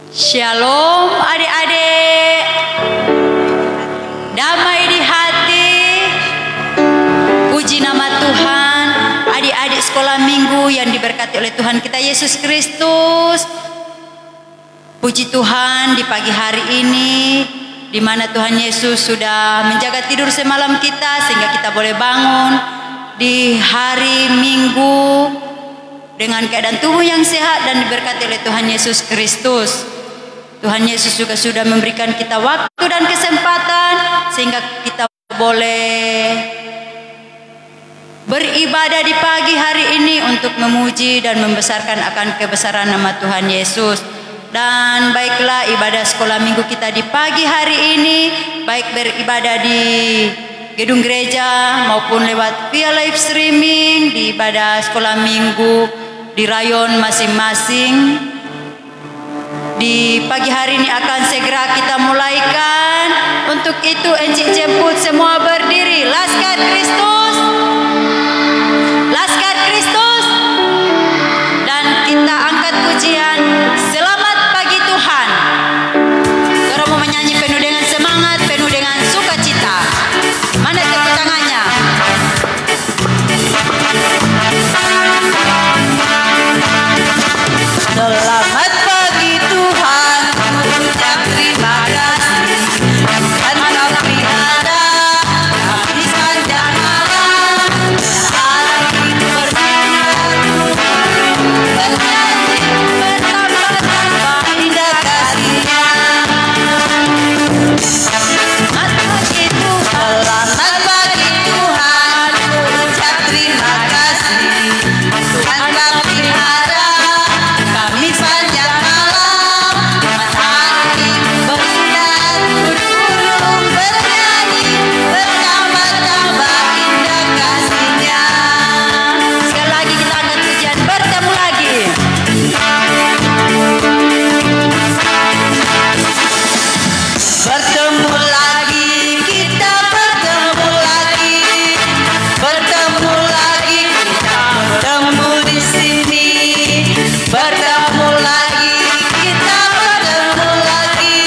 Shalom adik-adik, damai di hati, puji nama Tuhan. Adik-adik sekolah minggu yang diberkati oleh Tuhan kita Yesus Kristus, puji Tuhan di pagi hari ini, di mana Tuhan Yesus sudah menjaga tidur semalam kita sehingga kita boleh bangun di hari Minggu dengan keadaan tubuh yang sehat dan diberkati oleh Tuhan Yesus Kristus. Tuhan Yesus juga sudah memberikan kita waktu dan kesempatan sehingga kita boleh beribadah di pagi hari ini untuk memuji dan membesarkan akan kebesaran nama Tuhan Yesus. Dan baiklah, ibadah sekolah minggu kita di pagi hari ini, baik beribadah di gedung gereja maupun lewat via live streaming di ibadah sekolah minggu di rayon masing-masing. Di pagi hari ini akan segera kita mulaikan. Untuk itu encik jemput semua berdiri. Laskar Kristus, Laskar Kristus. Dan kita angkat pujian Selamat Pagi Tuhan. Kita mau menyanyi penuh dengan semangat, penuh dengan sukacita. Mana tepuk tangannya? Selamat pagi Tuhan, ku ucap terima kasih. Dan Kau pelihara kami sepanjang malam. Hari bersinar, bernyanyi bertambah-tambah indah kasih-Nya. Selamat pagi Tuhan, selamat pagi Tuhan, ku ucap terima kasih. Tuhan Kau pelihara kami sepanjang malam, matahari bersinar, burung bernyanyi, bertambah-tambah indah kasih-Nya. Sekali lagi kita angkat pujian, bertemu lagi. Bertemu lagi, kita bertemu lagi, bertemu lagi, kita bertemu di sini. Bertemu lagi, kita bertemu lagi,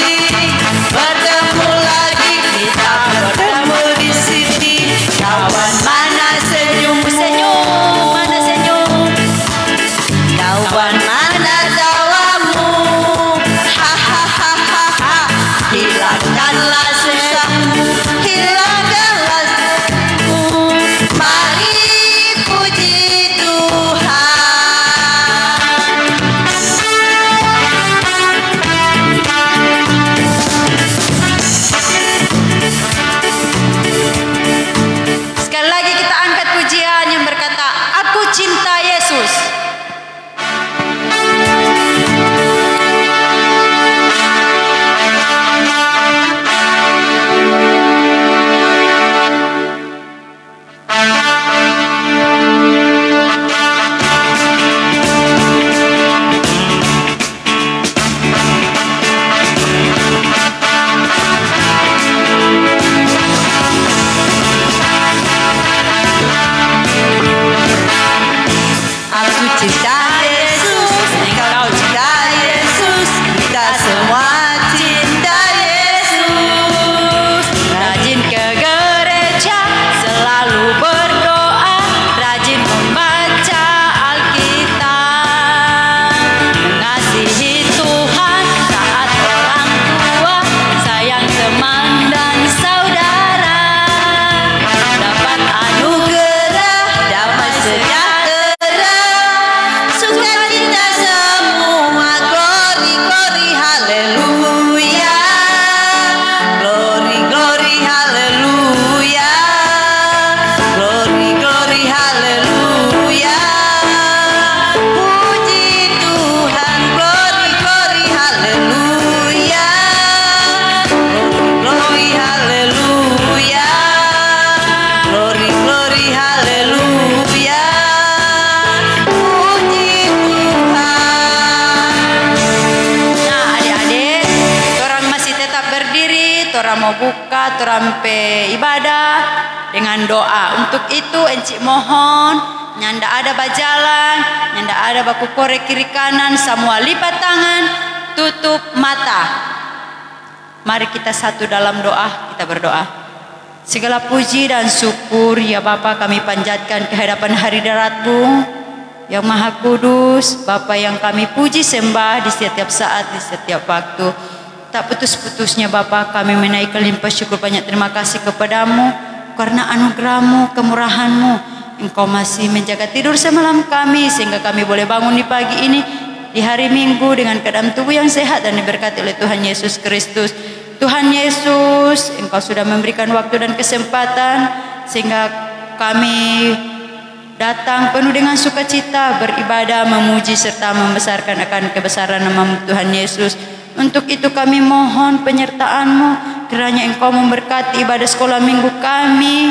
bertemu lagi, kita bertemu di sini. Kawan mana senyum-senyum, Mana senyum? kawan mana tawamu, hahaha, hilangkanlah susahmu, hilangkanlah susahmu. Mari puji Tuhan. Sekali lagi kita angkat pujian yang berkata, Aku cinta Yesus. Aku cinta Yesus, kau cinta Yesus, kita semua cinta Yesus. Rajin ke gereja, selalu berdoa, rajin membaca Alkitab, mengasihi Tuhan taat orang tua, sayang teman dan saudara, dapat Anugerah damai sejahtera, sukacita semua, glory glory haleluya, glory glory haleluya, glory glory haleluya. Puji Tuhan, glory glory haleluya, glory haleluya, glory glory haleluya. Puji Tuhan. Nah adik-adik, orang masih tetap berdiri, orang mau buka, orang pe ibadah dengan doa. Untuk itu encik mohon, nyanda ada bajalan, nyanda ada baku korek kiri kanan, semua lipat tangan, tutup mata. Mari kita satu dalam doa, kita berdoa. Segala puji dan syukur ya Bapa kami panjatkan ke hadapan hadirat-Mu yang Maha Kudus, Bapa yang kami puji sembah di setiap saat, di setiap waktu. Tak putus-putusnya Bapa kami menaikkan limpah syukur banyak terima kasih kepadamu karena anugerah-Mu, kemurahan-Mu. Engkau masih menjaga tidur semalam kami sehingga kami boleh bangun di pagi ini di hari Minggu dengan keadaan tubuh yang sehat dan diberkati oleh Tuhan Yesus Kristus. Tuhan Yesus, Engkau sudah memberikan waktu dan kesempatan sehingga kami datang penuh dengan sukacita beribadah, memuji serta membesarkan akan kebesaran nama Tuhan Yesus. Untuk itu kami mohon penyertaan-Mu, kiranya Engkau memberkati ibadah sekolah minggu kami,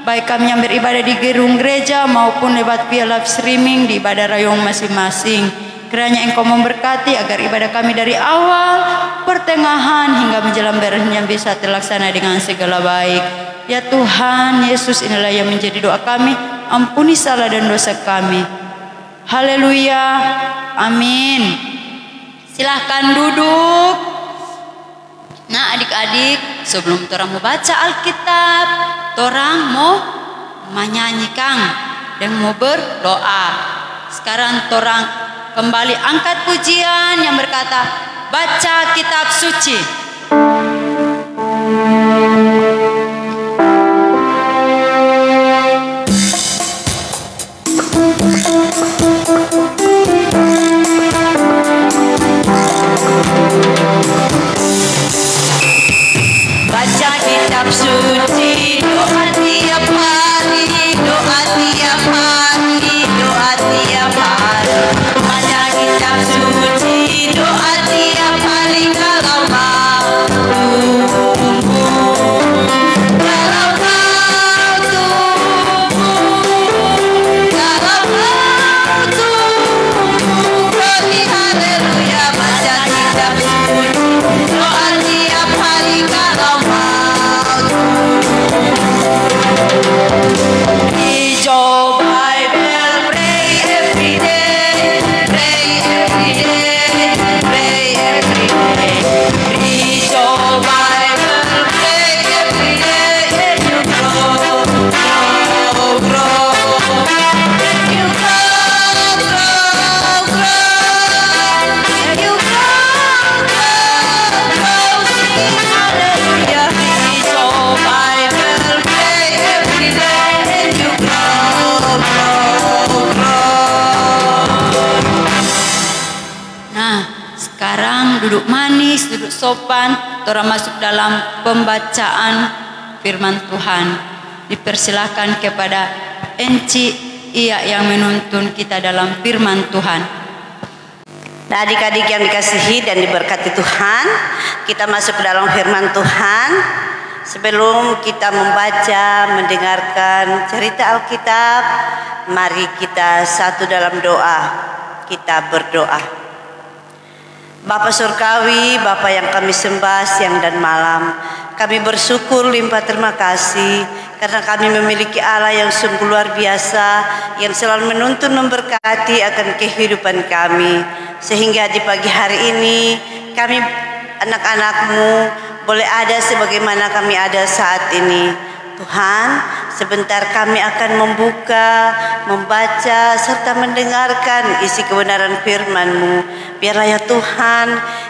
baik kami yang beribadah di gedung gereja maupun lewat via live streaming di ibadah rayong masing-masing. Kiranya Engkau memberkati agar ibadah kami dari awal, pertengahan hingga menjelang berakhirnya bisa terlaksana dengan segala baik. Ya Tuhan Yesus, inilah yang menjadi doa kami. Ampuni salah dan dosa kami. Haleluya. Amin. Silahkan duduk. Nah adik-adik, sebelum torang mau baca Alkitab, torang mau menyanyikan dan mau berdoa. Sekarang torang kembali angkat pujian yang berkata, baca kitab suci. Baca kitab suci, doa tiap hari, doa tiap hari, doa tiap hari. Baca kitab suci, doa tiap hari kalau mau tumbuh, kalau mau tumbuh, kalau mau tumbuh. Glory haleluya. Baca kitab suci, doa tiap hari kalau mau tumbuh. Read your Bible, pray every day, pray every day, pray every day. Read your Bible, pray every day, and you grow, grow, grow. You grow, grow, grow. You grow, grow, grow. Sing hallelujah. Read your Bible, pray every day, and you grow, grow, grow. Nah, sekarang duduk manis, duduk sopan, torang masuk dalam pembacaan firman Tuhan. Dipersilahkan kepada Enci Ia yang menuntun kita dalam firman Tuhan. Nah adik-adik yang dikasihi dan diberkati Tuhan, kita masuk ke dalam firman Tuhan. Sebelum kita membaca, mendengarkan cerita Alkitab, mari kita satu dalam doa. Kita berdoa. Bapa Surgawi, Bapa yang kami sembah siang dan malam, kami bersyukur limpah terima kasih karena kami memiliki Allah yang sungguh luar biasa, yang selalu menuntun memberkati akan kehidupan kami. Sehingga di pagi hari ini kami anak-anak-Mu boleh ada sebagaimana kami ada saat ini. Tuhan, sebentar kami akan membuka, membaca, serta mendengarkan isi kebenaran firman-Mu. Biarlah ya Tuhan,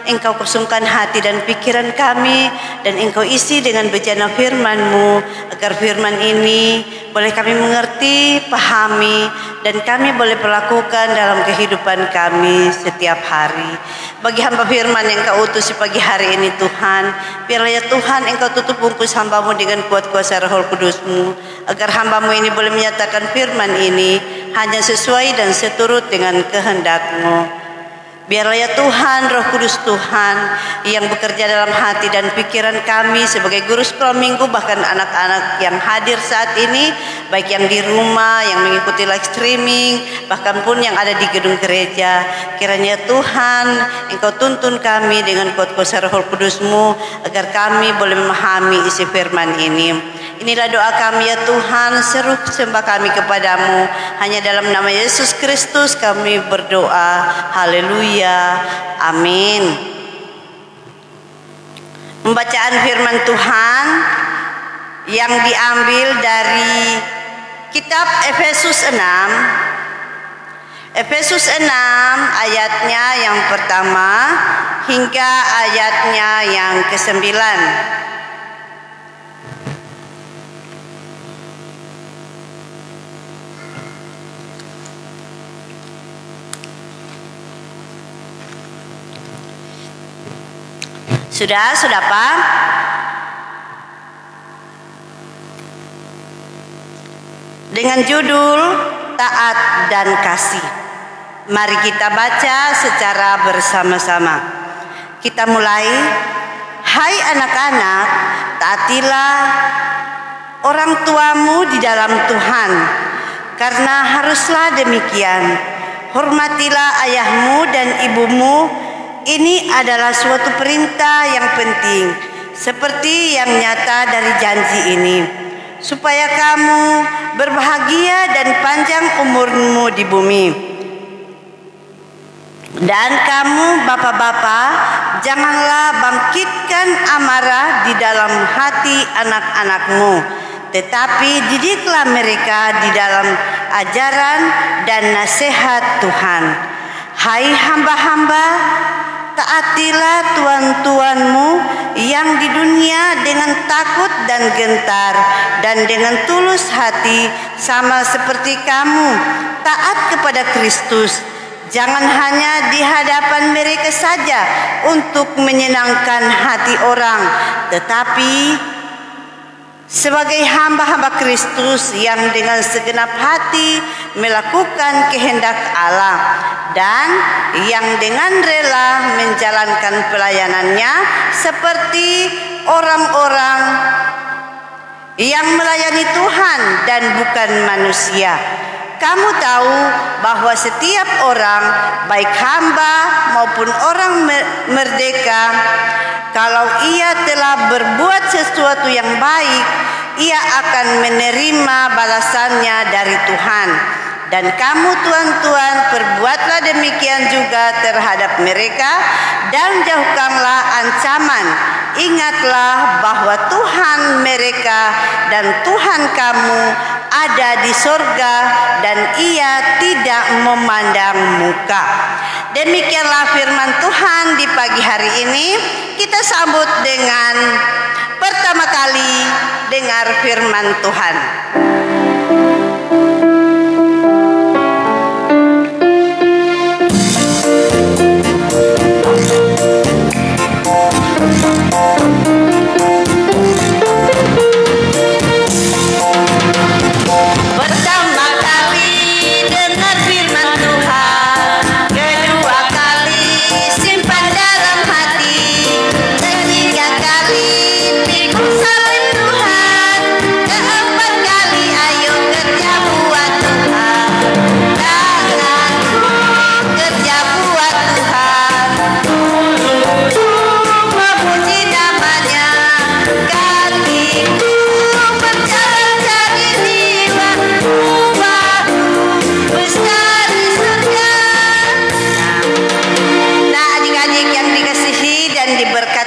Engkau kosongkan hati dan pikiran kami, dan Engkau isi dengan bejana firman-Mu, agar firman ini boleh kami mengerti, pahami, dan kami boleh melakukan dalam kehidupan kami setiap hari. Bagi hamba firman yang Kau utus di pagi hari ini Tuhan, biarlah ya Tuhan Engkau tutup bungkus hamba-Mu dengan kuat kuasa Roh Kudus-Mu, agar hamba-Mu ini boleh menyatakan firman ini hanya sesuai dan seturut dengan kehendak-Mu. Biarlah ya Tuhan, Roh Kudus Tuhan yang bekerja dalam hati dan pikiran kami sebagai guru sekolah minggu, bahkan anak-anak yang hadir saat ini, baik yang di rumah, yang mengikuti live streaming, bahkan pun yang ada di gedung gereja. Kiranya Tuhan, Engkau tuntun kami dengan kuat kuasa Roh Kudus-Mu, agar kami boleh memahami isi firman ini. Inilah doa kami ya Tuhan, seru sembah kami kepadamu. Hanya dalam nama Yesus Kristus kami berdoa. Haleluya. Amin. Pembacaan firman Tuhan yang diambil dari kitab Efesus 6. Efesus 6 ayatnya yang pertama hingga ayatnya yang ke-9. Sudah Pak? Dengan judul Taat dan Kasih. Mari kita baca secara bersama-sama. Kita mulai. Hai anak-anak, taatilah orang tuamu di dalam Tuhan, karena haruslah demikian. Hormatilah ayahmu dan ibumu. Ini adalah suatu perintah yang penting, seperti yang nyata dari janji ini, supaya kamu berbahagia dan panjang umurmu di bumi. Dan kamu bapak-bapak, janganlah bangkitkan amarah di dalam hati anak-anakmu, tetapi didiklah mereka di dalam ajaran dan nasihat Tuhan. Hai hamba-hamba, taatilah tuan-tuanmu yang di dunia dengan takut dan gentar dan dengan tulus hati, sama seperti kamu taat kepada Kristus. Jangan hanya di hadapan mereka saja untuk menyenangkan hati orang, tetapi sebagai hamba-hamba Kristus yang dengan segenap hati melakukan kehendak Allah dan yang dengan rela menjalankan pelayanannya seperti orang-orang yang melayani Tuhan dan bukan manusia. Kamu tahu bahwa setiap orang, baik hamba maupun orang merdeka, kalau ia telah berbuat sesuatu yang baik, ia akan menerima balasannya dari Tuhan. Dan kamu tuan-tuan, perbuatlah demikian juga terhadap mereka dan jauhkanlah ancaman. Ingatlah bahwa Tuhan mereka dan Tuhan kamu ada di sorga dan ia tidak memandang muka. Demikianlah firman Tuhan di pagi hari ini. Kita sambut dengan pertama kali dengar firman Tuhan.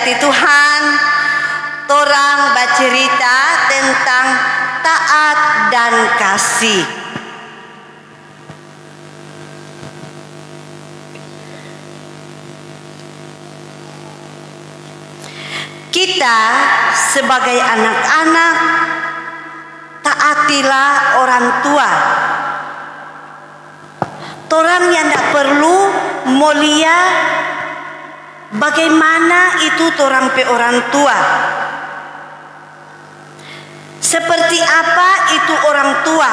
Tuhan, torang bercerita tentang taat dan kasih. Kita sebagai anak-anak, taatilah orang tua. Torang yang tidak perlu mulia bagaimana itu torang pe orang tua. Seperti apa itu orang tua?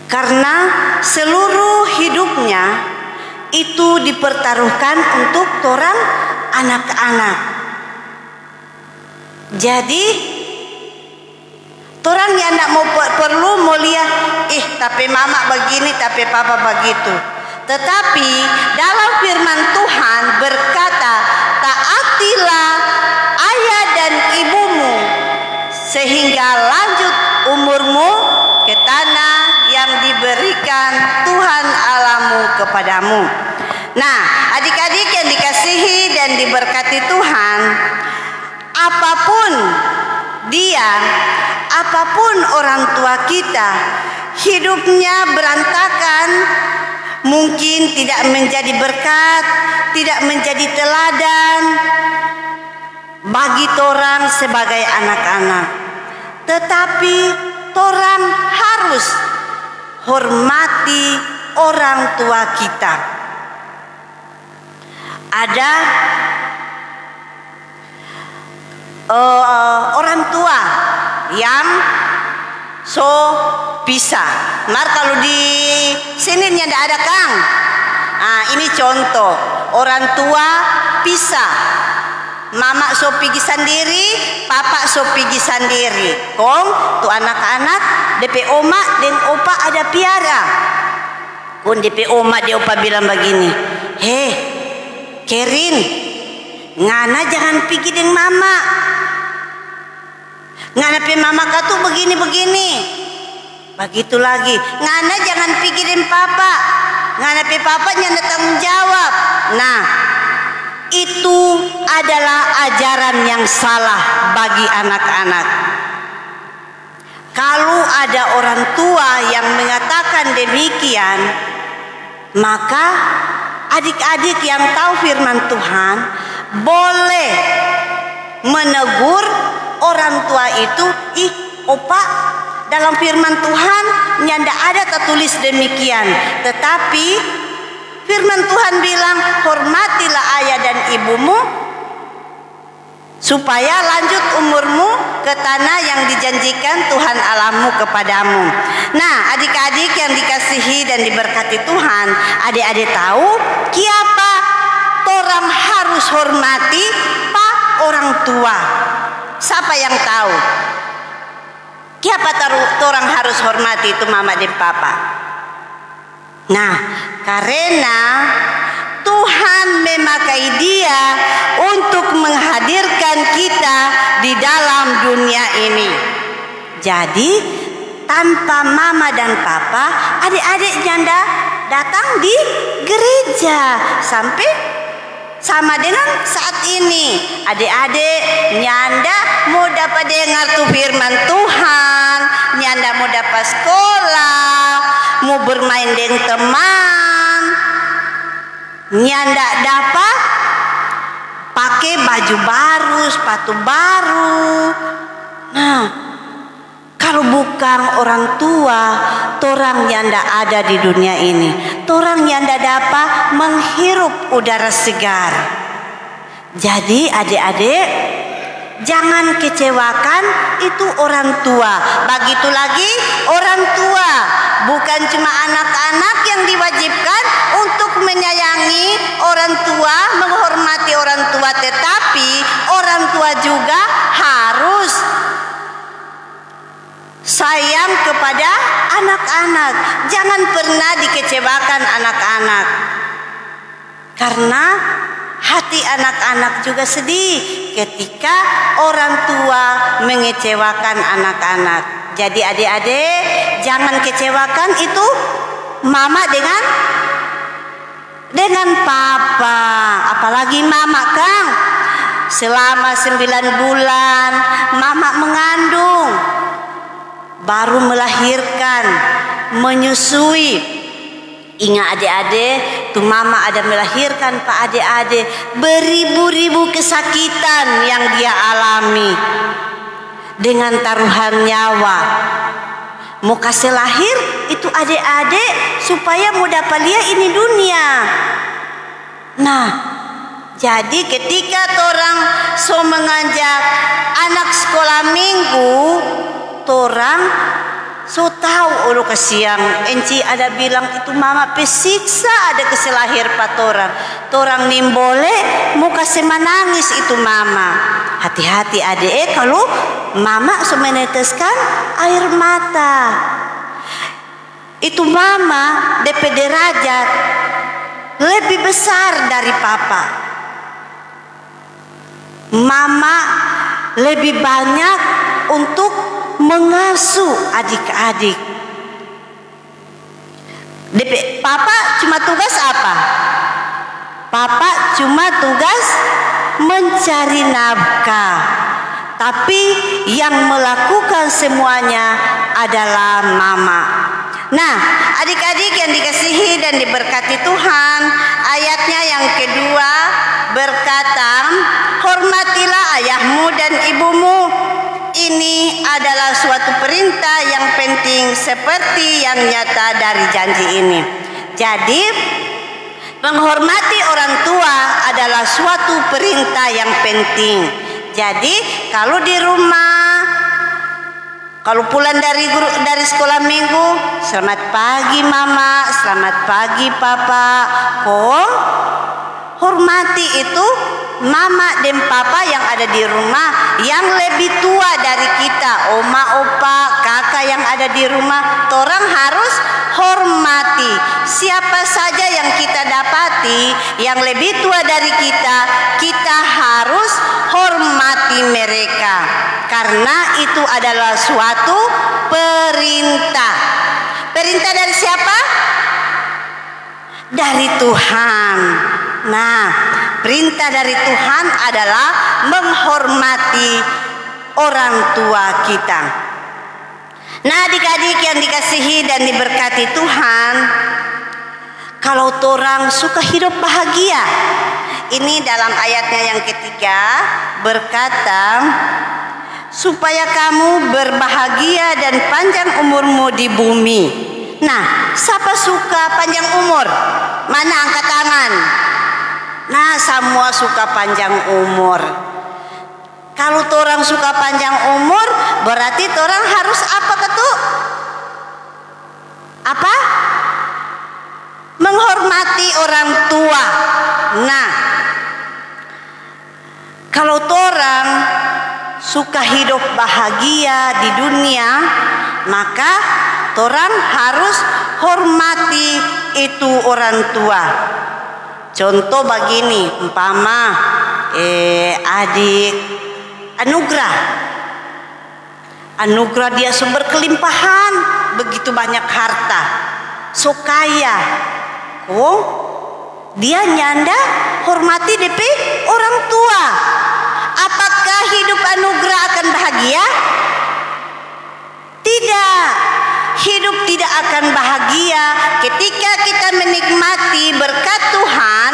Karena seluruh hidupnya itu dipertaruhkan untuk torang anak-anak. Jadi torang yang tidak mau perlu mulia, tapi mama begini, tapi papa begitu. Tetapi dalam firman Tuhan berkata, taatilah sehingga lanjut umurmu ke tanah yang diberikan Tuhan Allahmu kepadamu. Nah, adik-adik yang dikasihi dan diberkati Tuhan, apapun apapun orang tua kita, hidupnya berantakan, mungkin tidak menjadi berkat, tidak menjadi teladan bagi torang sebagai anak-anak. Tetapi torang harus hormati orang tua kita. Ada orang tua yang so pisah. Mar kalau di sini tidak ada Kang. Ini contoh orang tua pisah. Mama so pergi sendiri, papa so pergi sendiri. Kong tu anak-anak DP oma dan opa ada piara. Kong DP oma dia opa bilang begini, "Heh, Kerin, ngana jangan pergi dengan mama. Ngana pe mama katu begini-begini." Begitu lagi, ngana jangan pergi dengan papa. Ngana pe papa nyanda tanggung jawab. Nah, itu adalah ajaran yang salah bagi anak-anak. Kalau ada orang tua yang mengatakan demikian, maka adik-adik yang tahu firman Tuhan boleh menegur orang tua itu. Opa, dalam firman Tuhan nyanda ada tertulis demikian. Tetapi firman Tuhan bilang, hormatilah ayah dan ibumu supaya lanjut umurmu ke tanah yang dijanjikan Tuhan Allahmu kepadamu. Nah, adik-adik yang dikasihi dan diberkati Tuhan, adik-adik tahu kiapa torang harus hormati pak orang tua? Siapa yang tahu? Kiapa torang harus hormati itu mama dan papa? Nah, karena Tuhan memakai dia untuk menghadirkan kita di dalam dunia ini. Jadi tanpa mama dan papa, adik-adik janda datang di gereja sampai sama dengan saat ini. Adik-adik nyanda mau dapat dengar tuh firman Tuhan, nyanda mau dapat sekolah, mau bermain dengan teman, nyanda dapat pakai baju baru, sepatu baru. Nah, kalau bukan orang tua, torang nyanda ada di dunia ini. Torang nyanda dapat menghirup udara segar. Jadi adik-adik, jangan kecewakan itu orang tua. Begitu lagi orang tua, bukan cuma anak-anak yang diwajibkan untuk menyayangi orang tua, menghormati orang tua, tetapi orang tua juga harus sayang kepada anak-anak. Jangan pernah dikecewakan anak-anak, karena hati anak-anak juga sedih ketika orang tua mengecewakan anak-anak. Jadi adik-adik jangan kecewakan itu mama dengan papa, apalagi mama Kang. Selama 9 bulan mama mengandung, baru melahirkan, menyusui. Ingat adik-adik, tuh mama ada melahirkan pak adik-adik, beribu-ribu kesakitan yang dia alami dengan taruhan nyawa. Mau kasih lahir itu adik-adik supaya mau dapat lihat ini dunia. Nah, jadi ketika torang so mengajak anak sekolah minggu, torang so tahu ulu kesiang. Enci ada bilang itu mama pesiksa ada kasih lahir pa torang. Torang nimbole mau kasih menangis itu mama. Hati-hati adik kalau mama so meneteskan air mata. Itu mama DP derajat lebih besar dari papa. Mama lebih banyak untuk mengasuh adik-adik. Papa cuma tugas apa? Papa cuma tugas mencari nafkah, tapi yang melakukan semuanya adalah mama. Nah, adik-adik yang dikasihi dan diberkati Tuhan, ayatnya yang kedua berkata, hormatilah ayahmu dan ibumu. Ini adalah suatu perintah yang penting seperti yang nyata dari janji ini. Jadi, menghormati orang tua adalah suatu perintah yang penting. Jadi, kalau di rumah, kalau pulang dari sekolah minggu, selamat pagi mama, selamat pagi papa. Hormati itu mama dan papa yang ada di rumah, yang lebih tua dari kita, oma, opa, kakak yang ada di rumah. Orang harus hormati siapa saja yang kita dapati yang lebih tua dari kita. Kita harus hormati mereka, karena itu adalah suatu perintah. Perintah dari siapa? Dari Tuhan. Nah, perintah dari Tuhan adalah menghormati orang tua kita. Nah, adik-adik yang dikasihi dan diberkati Tuhan, kalau orang suka hidup bahagia, ini dalam ayatnya yang ketiga berkata, supaya kamu berbahagia dan panjang umurmu di bumi. Nah, siapa suka panjang umur? Mana angkat tangan? Nah, semua suka panjang umur. Kalau orang suka panjang umur, berarti orang harus apa ketuk? Apa? Menghormati orang tua. Nah, kalau orang suka hidup bahagia di dunia, maka orang harus hormati itu orang tua. Contoh begini, umpama adik Anugrah dia sumber kelimpahan, begitu banyak harta, so kaya. Dia nyanda hormati DP orang tua. Apakah hidup Anugrah akan bahagia? Tidak. Hidup tidak akan bahagia ketika kita menikmati berkat Tuhan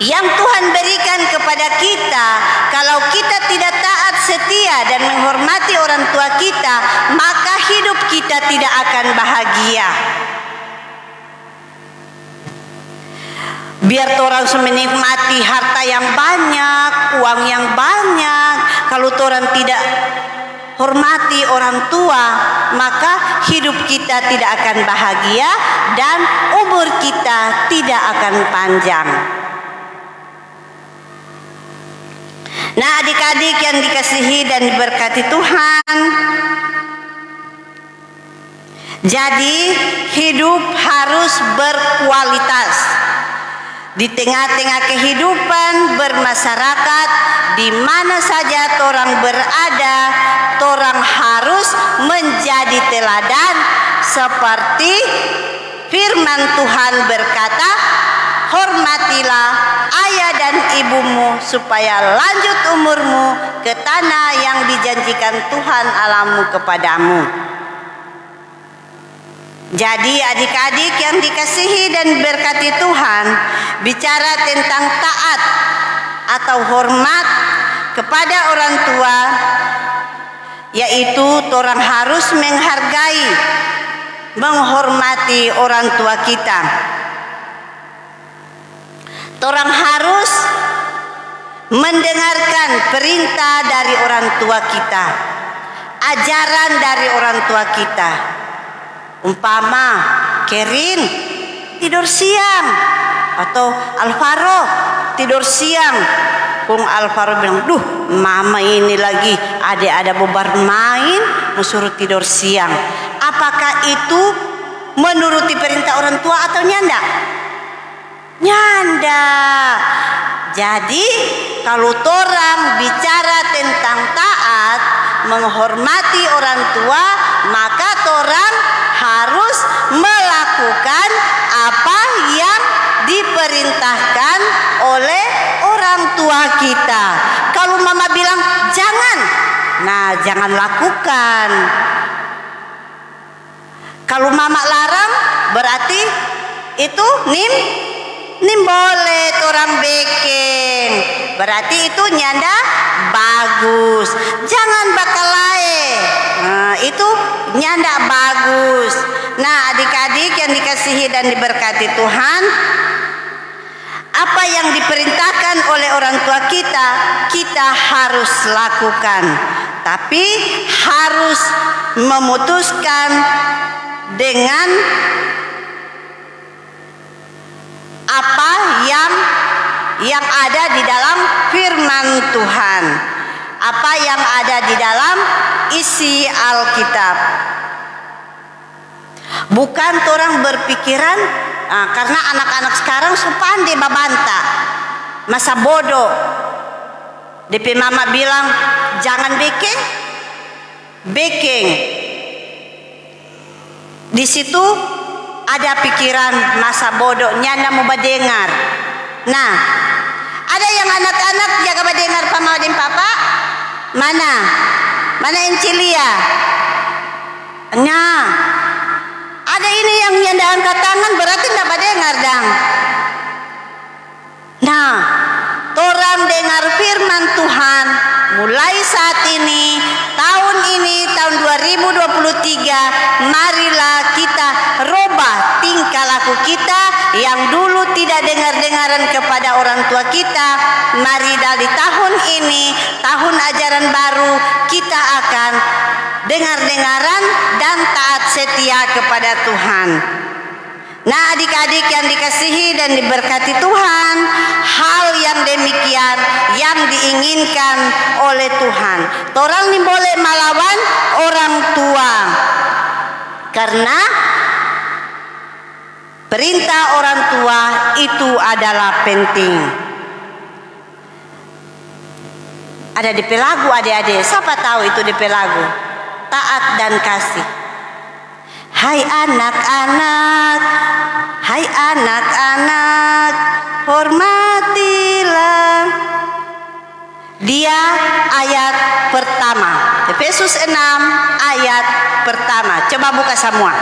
yang Tuhan berikan kepada kita. Kalau kita tidak taat, setia dan menghormati orang tua kita, maka hidup kita tidak akan bahagia. Biar orang menikmati harta yang banyak, uang yang banyak, kalau orang tidak hormati orang tua, maka hidup kita tidak akan bahagia dan umur kita tidak akan panjang. Nah, adik-adik yang dikasihi dan diberkati Tuhan, jadi hidup harus berkualitas. Di tengah-tengah kehidupan bermasyarakat, di mana saja orang berada, orang harus menjadi teladan seperti firman Tuhan berkata, hormatilah ayah dan ibumu supaya lanjut umurmu ke tanah yang dijanjikan Tuhan Allahmu kepadamu. Jadi adik-adik yang dikasihi dan diberkati Tuhan, bicara tentang taat atau hormat kepada orang tua, yaitu orang harus menghargai, menghormati orang tua kita. Orang harus mendengarkan perintah dari orang tua kita, ajaran dari orang tua kita. Umpama Kerin tidur siang atau Alvaro tidur siang, Kung Alvaro bilang, duh mama ini lagi ada bebar main, musuh tidur siang. Apakah itu menuruti perintah orang tua atau nyanda? Nyanda. Jadi kalau orang bicara tentang taat, menghormati orang tua, maka orang harus melakukan apa yang diperintahkan oleh orang tua kita. Kalau mama bilang jangan, nah jangan lakukan. Kalau mama larang, berarti itu nim boleh orang bikin. Berarti itu nyanda bagus. Jangan bakal lain. Nah, itu nyanda bagus. Nah, adik-adik yang dikasihi dan diberkati Tuhan, apa yang diperintahkan oleh orang tua kita, kita harus lakukan. Tapi harus memutuskan dengan apa yang ada di dalam firman Tuhan, apa yang ada di dalam isi Alkitab. Bukan orang berpikiran karena anak-anak sekarang pandai babanta, masa bodoh. DP mama bilang jangan baking. Di situ ada pikiran masa bodoh, nyanda mau badengar. Nah, ada yang anak-anak jaga badengar pama dan papa. Mana Encilia? Nah, ada ini yang nyanda angkat tangan, berarti ndak badengar dang. Nah, orang dengar firman Tuhan mulai saat ini, tahun 2023, marilah kita robah tingkah laku kita yang dulu tidak dengar-dengaran kepada orang tua kita. Mari dari tahun ini, tahun ajaran baru, kita akan dengar-dengaran dan taat setia kepada Tuhan. Nah, adik-adik yang dikasihi dan diberkati Tuhan, hal yang demikian yang diinginkan oleh Tuhan. Orang ini boleh melawan orang tua karena perintah orang tua itu adalah penting. Ada di lagu adik-adik, siapa tahu itu di lagu taat dan kasih. Hai anak-anak, hormatilah. Dia ayat pertama, Efesus 6 ayat pertama. Coba buka semua.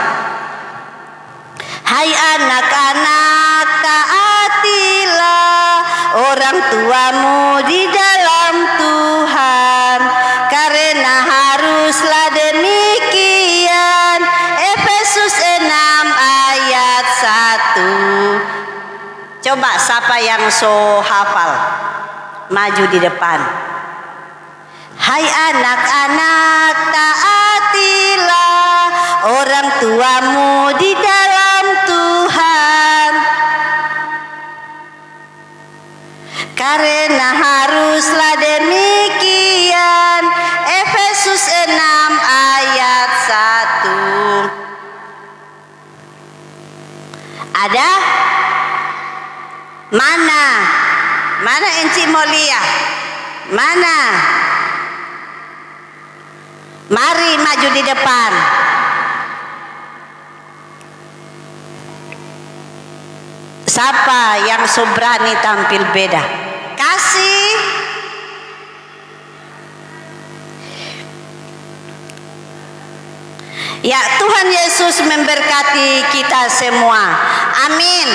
Hai anak-anak, taatilah orang tuamu di dalam Tuhan, karena haruslah demikian. Efesus 6 ayat 1. Coba siapa yang so hafal, maju di depan. Hai anak-anak, taatilah orang tuamu di dalam Tuhan, karena haruslah demikian. Efesus 6 ayat 1. Ada? Mana Enci Molia? Mana? Mari maju di depan. Siapa yang berani tampil beda? Kasih. Ya, Tuhan Yesus memberkati kita semua. Amin.